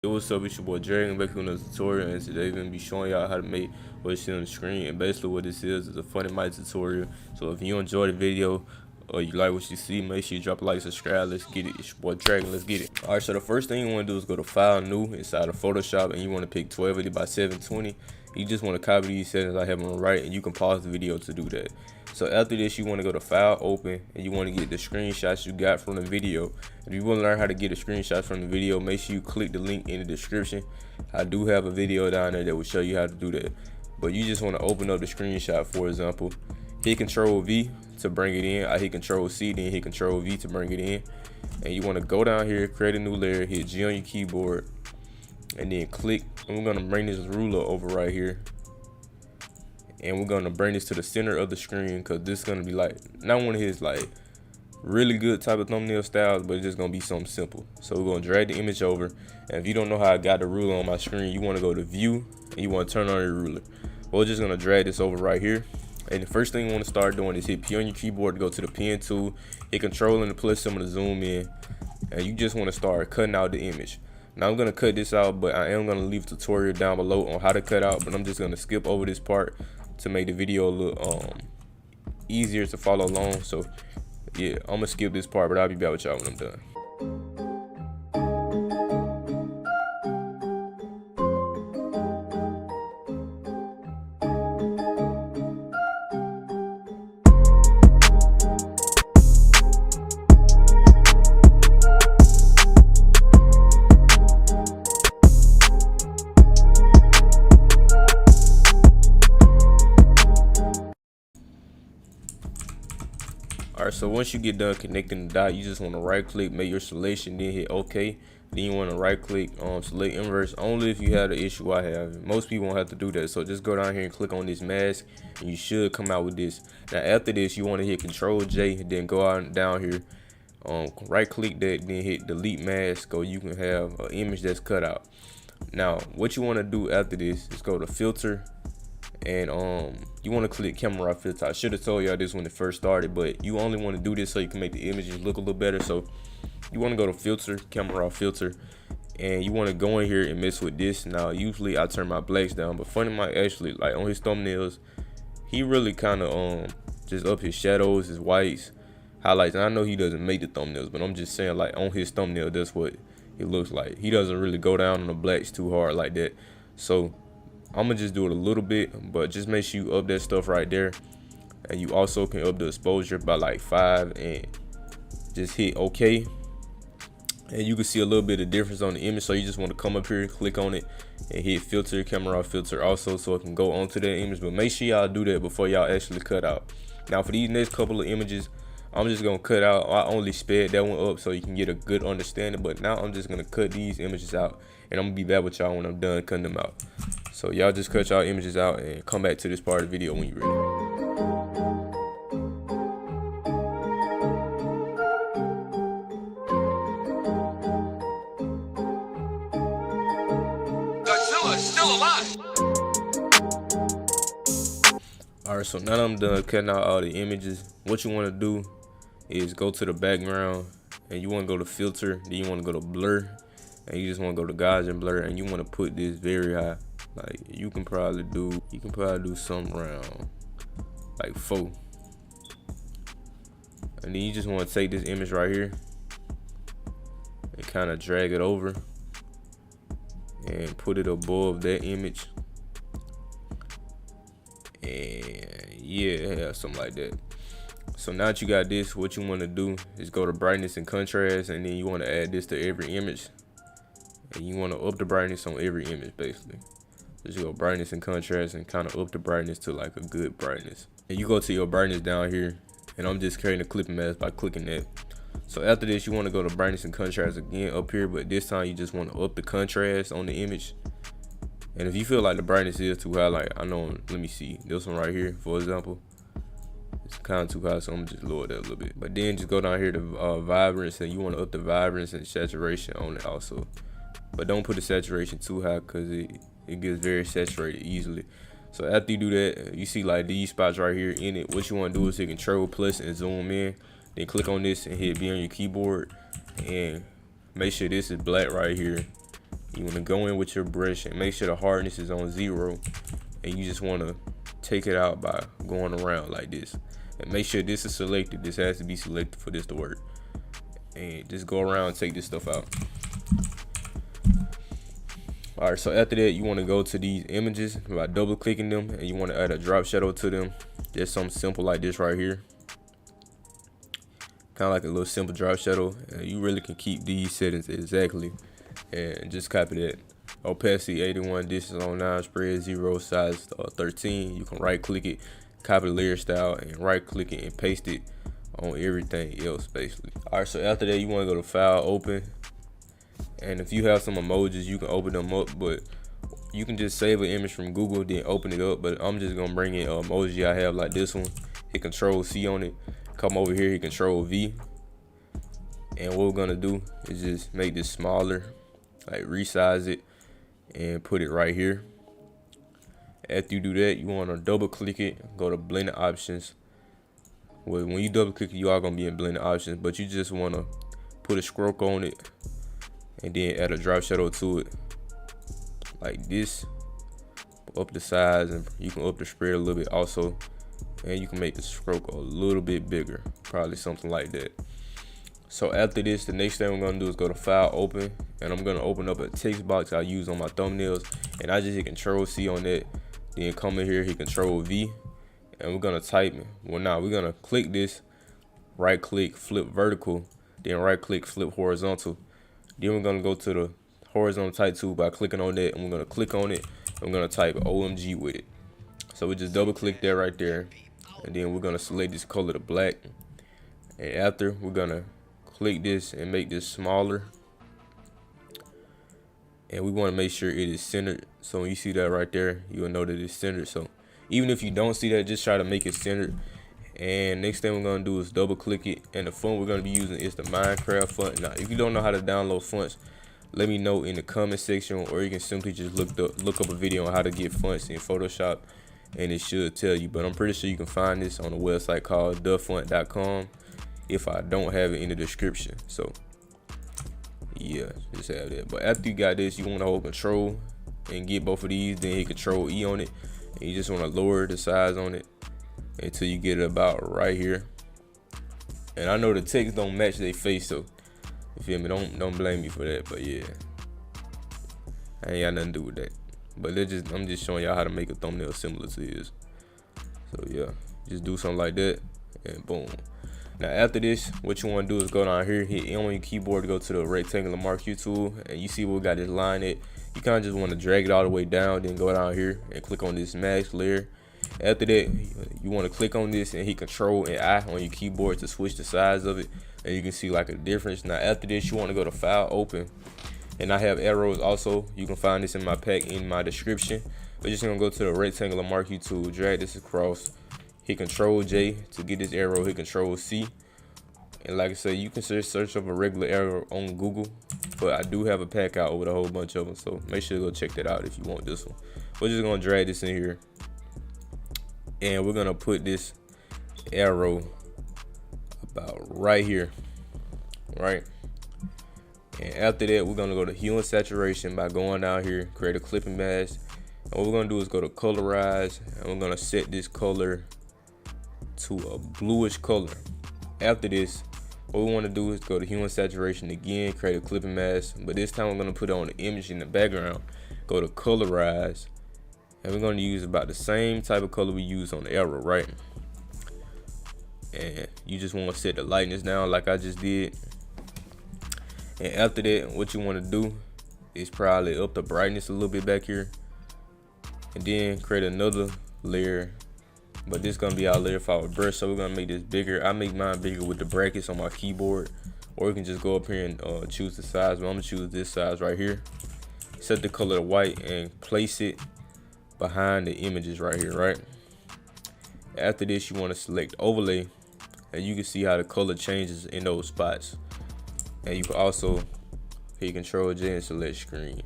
Yo, what's up? It's your boy Dragon back with another tutorial, and today we're gonna be showing y'all how to make what you see on the screen. And basically what this is a FunnyMike tutorial. So if you enjoy the video or you like what you see, make sure you drop a like, subscribe. Let's get it. It's your boy Dragon. Let's get it. Alright, so the first thing you want to do is go to File, New, inside of Photoshop, and you want to pick 1280 by 720. You just want to copy these settings I have on the right, and you can pause the video to do that. So after this, you want to go to File, Open, and you want to get the screenshots you got from the video. If you want to learn how to get the screenshots from the video, make sure you click the link in the description. I do have a video down there that will show you how to do that. But you just want to open up the screenshot, for example. Hit Control V to bring it in. I hit Control C, then hit Control V to bring it in. And you want to go down here, create a new layer, hit G on your keyboard, and then click. And we're going to bring this ruler over right here. And we're going to bring this to the center of the screen, because this is going to be like, not one of his like really good type of thumbnail styles, but it's just going to be something simple. So we're going to drag the image over. And if you don't know how I got the ruler on my screen, you want to go to View, and you want to turn on your ruler. We're just going to drag this over right here. And the first thing you want to start doing is hit P on your keyboard to go to the pen tool, hit Control and the plus symbol to zoom in, and you just want to start cutting out the image. Now I'm going to cut this out, but I am going to leave a tutorial down below on how to cut out, but I'm just going to skip over this part to make the video a little easier to follow along. So yeah, I'm going to skip this part, but I'll be back with y'all when I'm done. Alright, so once you get done connecting the dot, you just want to right click, make your selection, then hit OK. Then you want to right click, select inverse, only if you have the issue I have. Most people won't have to do that, so just go down here and click on this mask, and you should come out with this. Now after this, you want to hit Control J, and then go out down here, right click that, then hit delete mask, so you can have an image that's cut out. Now what you want to do after this is go to filter, and you want to click camera filter. I should have told y'all this when it first started, but you only want to do this so you can make the images look a little better. So you want to go to filter, camera filter, and you want to go in here and mess with this. Now usually I turn my blacks down, but FunnyMike actually, like on his thumbnails, he really kind of just up his shadows, his whites, highlights. And I know he doesn't make the thumbnails, but I'm just saying, like on his thumbnail, that's what it looks like. He doesn't really go down on the blacks too hard like that. So I'm gonna just do it a little bit, but just make sure you up that stuff right there. And you also can up the exposure by like 5 and just hit OK. And you can see a little bit of difference on the image. So you just want to come up here, click on it, and hit filter, camera filter also, so it can go onto that image. But make sure y'all do that before y'all actually cut out. Now for these next couple of images, I'm just gonna cut out. I only sped that one up so you can get a good understanding, but now I'm just gonna cut these images out, and I'm gonna be back with y'all when I'm done cutting them out. So y'all just cut y'all images out and come back to this part of the video when you're ready. Godzilla is still alive. Alright, so now that I'm done cutting out all the images, what you want to do is go to the background, and you want to go to filter, then you want to go to blur, and you just want to go to Gaussian blur, and you want to put this very high. Like you can probably do something around like 4. And then you just want to take this image right here and kind of drag it over and put it above that image. And yeah, something like that. So now that you got this, what you want to do is go to brightness and contrast, and then you want to add this to every image, and you want to up the brightness on every image. Basically just go brightness and contrast and kind of up the brightness to like a good brightness. And you go to your brightness down here, and I'm just creating a clipping mask by clicking that. So after this, you want to go to brightness and contrast again up here, but this time you just want to up the contrast on the image. And if you feel like the brightness is too high, like I know, let me see, this one right here for example, it's kind of too high, so I'm gonna just lower that a little bit. But then just go down here to vibrance, and you want to up the vibrance and saturation on it also. But don't put the saturation too high, because it gets very saturated easily. So after you do that, you see like these spots right here in it. What you want to do is hit Control plus and zoom in, then click on this and hit B on your keyboard, and make sure this is black right here. You want to go in with your brush and make sure the hardness is on 0, and you just want to take it out by going around like this, and make sure this is selected. This has to be selected for this to work, and just go around and take this stuff out. Alright, so after that, you want to go to these images by double clicking them, and you want to add a drop shadow to them. Just something simple like this right here, kind of like a little simple drop shadow. And you really can keep these settings exactly and just copy that. Opacity 81, distance on 9, spread 0, size 13. You can right click it, copy the layer style, and right click it and paste it on everything else basically. Alright, so after that, you want to go to file, open, and if you have some emojis, you can open them up, but you can just save an image from Google, then open it up. But I'm just gonna bring in an emoji I have like this one, hit Control C on it, come over here, hit Control V, and what we're gonna do is just make this smaller, like resize it and put it right here. After you do that, you want to double click it, go to blending options. Well, when you double click it, you are gonna be in blending options, but you just want to put a stroke on it and then add a drop shadow to it like this. Up the size, and you can up the spread a little bit also, and you can make the stroke a little bit bigger, probably something like that. So after this, the next thing we're gonna do is go to file, open, and I'm gonna open up a text box I use on my thumbnails, and I just hit Control C on that, then come in here, hit Control V, and we're gonna type it. Well, now we're gonna click this, right click, flip vertical, then right click, flip horizontal. Then we're gonna go to the horizontal type tool by clicking on that, and we're gonna click on it, and we're gonna type OMG with it. So we just double click that right there, and then we're gonna select this color to black, and after we're gonna click this and make this smaller, and we want to make sure it is centered. So when you see that right there, you'll know that it's centered. So even if you don't see that, just try to make it centered. And next thing we're gonna do is double click it, and the font we're gonna be using is the Minecraft font. Now if you don't know how to download fonts, let me know in the comment section, or you can simply just look up a video on how to get fonts in Photoshop, and it should tell you. But I'm pretty sure you can find this on a website called thefont.com if I don't have it in the description. So yeah, just have that. But after you got this, you want to hold Control and get both of these, then hit Control E on it, and you just want to lower the size on it until you get it about right here. And I know the text don't match their face, so you feel me, don't blame me for that. But yeah, I ain't got nothing to do with that. But I'm just showing y'all how to make a thumbnail similar to this. So yeah, just do something like that, and boom. Now after this, what you want to do is go down here, hit M on your keyboard to go to the rectangular marquee tool, and you see we got this line at. You kind of just want to drag it all the way down, then go down here and click on this mask layer. After that, you want to click on this and hit Control and I on your keyboard to switch the size of it, and you can see like a difference. Now after this, you want to go to file, open, and I have arrows also. You can find this in my pack in my description. We're just gonna go to the rectangular marquee tool, drag this across, hit Control J to get this arrow, hit Control C. And like I said, you can search up a regular arrow on Google, but I do have a pack out with a whole bunch of them, so make sure to go check that out if you want this one. We're just gonna drag this in here, and we're gonna put this arrow about right here, right? And after that, we're gonna go to hue and saturation by going down here, create a clipping mask, and what we're gonna do is go to colorize, and we're gonna set this color to a bluish color. After this, what we want to do is go to hue and saturation again, create a clipping mask, but this time we're going to put on the image in the background, go to colorize, and we're going to use about the same type of color we use on the arrow, right? And you just want to set the lightness down like I just did. And after that, what you want to do is probably up the brightness a little bit back here, and then create another layer, but this is gonna be our layer file with brush, so we're gonna make this bigger. I make mine bigger with the brackets on my keyboard, or you can just go up here and choose the size, but I'm gonna choose this size right here. Set the color to white and place it behind the images right here, right? After this, you want to select overlay, and you can see how the color changes in those spots. And you can also hit Control J and select screen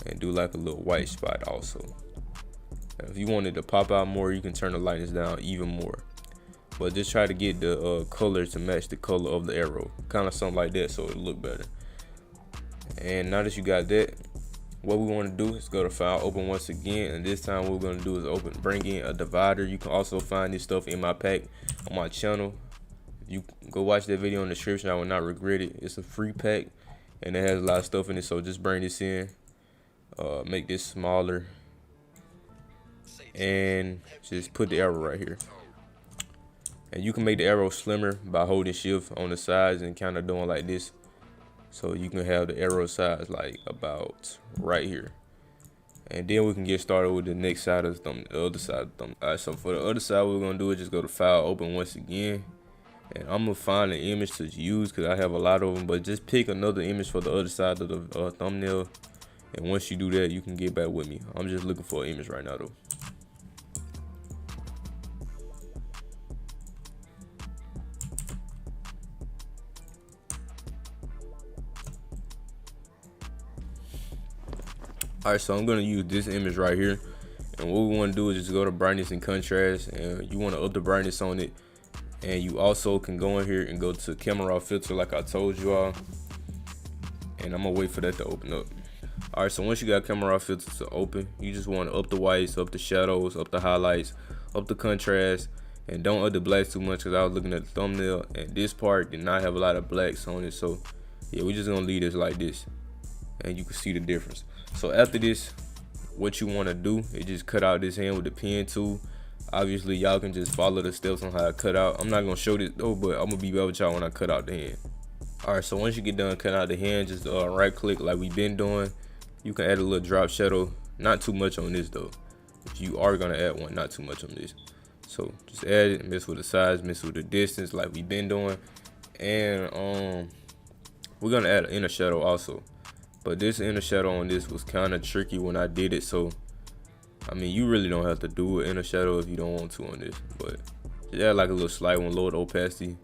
and do like a little white spot also. If you wanted to pop out more, you can turn the lightness down even more, but just try to get the color to match the color of the arrow, kind of something like that, so it'll look better. And now that you got that, what we want to do is go to file, open once again, and this time what we're going to do is bring in a divider. You can also find this stuff in my pack on my channel. You go watch that video in the description. I will not regret it. It's a free pack and it has a lot of stuff in it, so just bring this in, make this smaller, and just put the arrow right here. And you can make the arrow slimmer by holding shift on the sides and kind of doing like this, so you can have the arrow size like about right here. And then we can get started with the next side of the thumb, the other side of the thumb. Alright, so for the other side, what we're gonna do is just go to file, open once again, and I'm gonna find an image to use because I have a lot of them. But just pick another image for the other side of the thumbnail, and once you do that, you can get back with me. I'm just looking for an image right now though. Alright, so I'm gonna use this image right here, and what we want to do is just go to brightness and contrast, and you want to up the brightness on it. And you also can go in here and go to camera filter like I told you all, and I'm gonna wait for that to open up. Alright, so once you got camera filter to open, you just want to up the whites, up the shadows, up the highlights, up the contrast, and don't up the blacks too much because I was looking at the thumbnail and this part did not have a lot of blacks on it. So yeah, we're just gonna leave this like this, and you can see the difference. So after this, what you want to do is just cut out this hand with the pen tool. Obviously y'all can just follow the steps on how to cut out. I'm not gonna show this though, but I'm gonna be back with y'all when I cut out the hand. Alright, so once you get done cutting out the hand, just right click like we've been doing. You can add a little drop shadow, not too much on this though. If you are gonna add one, not too much on this. So just add it, mess with the size, mess with the distance like we've been doing. And we're gonna add an inner shadow also. But this inner shadow on this was kind of tricky when I did it, so I mean, you really don't have to do an inner shadow if you don't want to on this, but just add like a little slight one, lower the opacity.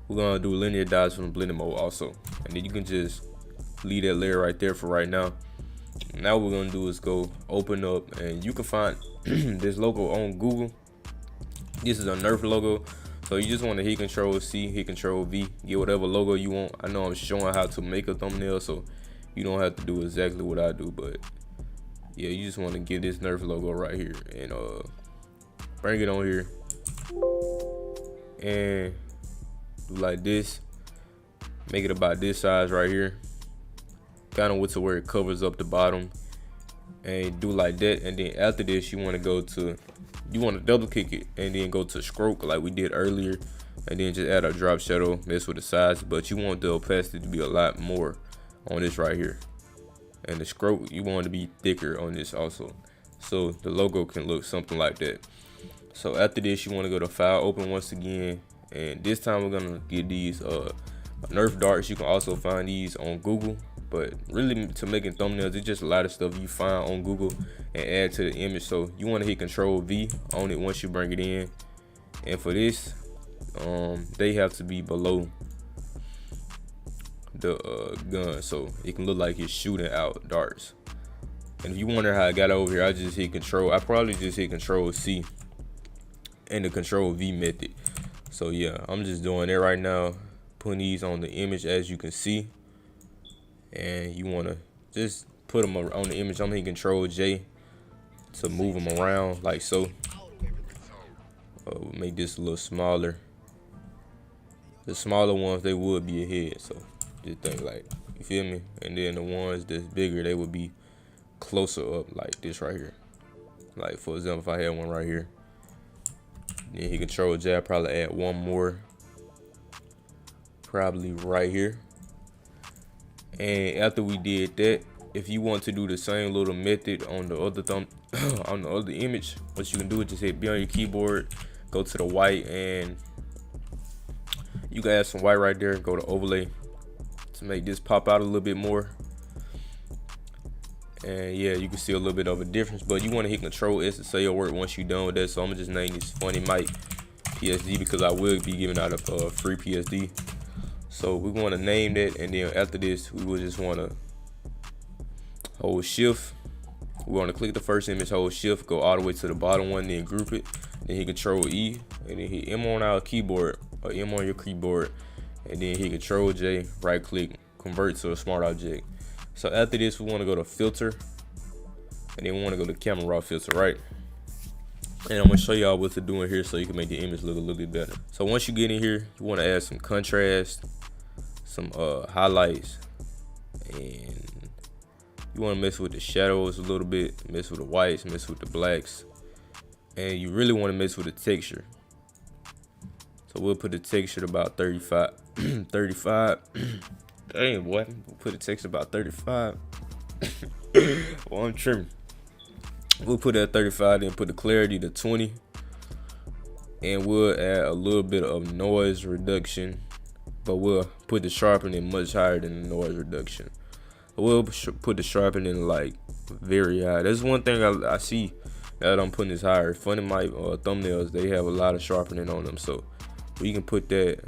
We're gonna do linear dots from the blending mode also, and then you can just leave that layer right there for right now. Now what we're gonna do is go open up, and you can find this logo on Google. This is a Nerf logo, so you just want to hit Control C, hit Control V, get whatever logo you want. I know I'm showing how to make a thumbnail, so you don't have to do exactly what I do, but yeah, you just want to get this Nerf logo right here and bring it on here and do like this. Make it about this size right here, kind of to where it covers up the bottom, and do like that. And then after this, you want to double click it and then go to stroke like we did earlier, and then just add a drop shadow, mess with the size, but you want the opacity to be a lot more on this right here. And the stroke, you want to be thicker on this also, so the logo can look something like that. So after this, you want to go to file, open once again, and this time we're gonna get these Nerf darts. You can also find these on Google, but really to making thumbnails, it's just a lot of stuff you find on Google and add to the image. So you want to hit Control V on it once you bring it in, and for this, they have to be below the gun, so it can look like it's shooting out darts. And if you wonder how I got over here, I just hit Control. I probably just hit Control C and the Control V method. So yeah, I'm just doing it right now, putting these on the image as you can see. And you want to just put them on the image. I'm hitting Control J to move them around like so. We'll make this a little smaller. The smaller ones, they would be ahead, so just think like, you feel me? And then the ones that's bigger, they would be closer up like this right here. Like for example, if I had one right here, then hit Control J, I'll probably add one more, probably right here. And after we did that, if you want to do the same little method on the other on the other image, what you can do is just hit B on your keyboard, go to the white, and you can add some white right there, go to overlay to make this pop out a little bit more. And yeah, you can see a little bit of a difference, but you want to hit Control S to say your work once you're done with that. So I'm gonna just name this FunnyMike PSD because I will be giving out a free PSD. So we want to name that, and then after this, we will just want to hold shift. We want to click the first image, hold shift, go all the way to the bottom one, then group it, then hit Control E, and then hit M on our keyboard or M on your keyboard, and then hit Control J, right click, convert to a smart object. So after this, we want to go to filter, and then we want to go to camera raw filter, right? And I'm gonna show y'all what to do in here so you can make the image look a little bit better. So once you get in here, you want to add some contrast, some highlights, and you want to mess with the shadows a little bit, mess with the whites, mess with the blacks, and you really want to mess with the texture. So we'll put the texture to about 35. 35. Damn, boy. We'll put the texture about 35. Well, I'm tripping. We'll put it at 35, then put the clarity to 20. And we'll add a little bit of noise reduction, but we'll put the sharpening much higher than the noise reduction. We'll put the sharpening like very high. That's one thing I see that I'm putting this higher. FunnyMike thumbnails, they have a lot of sharpening on them, so we can put that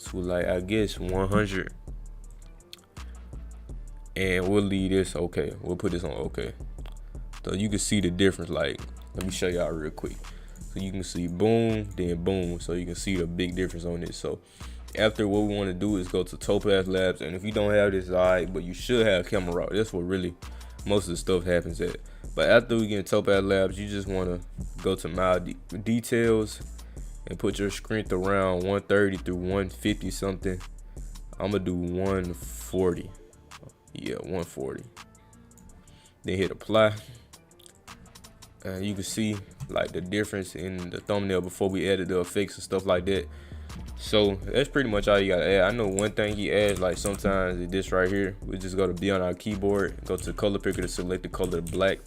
to like, I guess 100, and we'll leave this okay. We'll put this on okay, so you can see the difference. Like, let me show y'all real quick, so you can see boom, then boom, so you can see the big difference on this. So after, what we want to do is go to Topaz Labs, and if you don't have this, alright, but you should have camera raw. That's what really most of the stuff happens at. But after we get in Topaz Labs, you just want to go to mild details and put your strength around 130 through 150 something. I'm gonna do 140. Yeah, 140. Then hit apply, and you can see like the difference in the thumbnail before we added the effects and stuff like that. So that's pretty much all you gotta add. I know one thing he adds, like sometimes is this right here. We just go to be on our keyboard, go to the color picker to select the color black,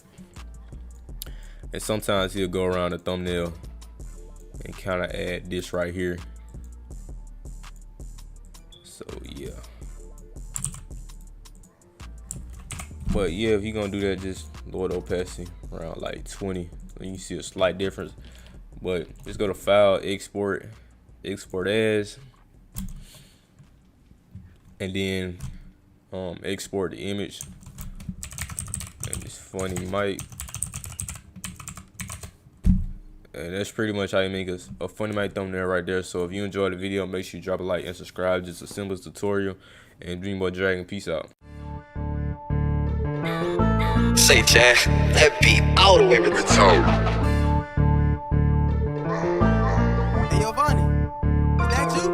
and sometimes he'll go around the thumbnail and kind of add this right here. So yeah, but yeah, if you're gonna do that, just lower the opacity around like 20, and you see a slight difference. But just go to file, export as, and then export the image, and it's FunnyMike. And that's pretty much how you make a FunnyMike thumbnail right there. So if you enjoyed the video, make sure you drop a like and subscribe. Just a simple tutorial, and Dreamboy Dragon, peace out. Say, Chad, that beat all the way to the top. Hey, yo, Vonnie, is that you?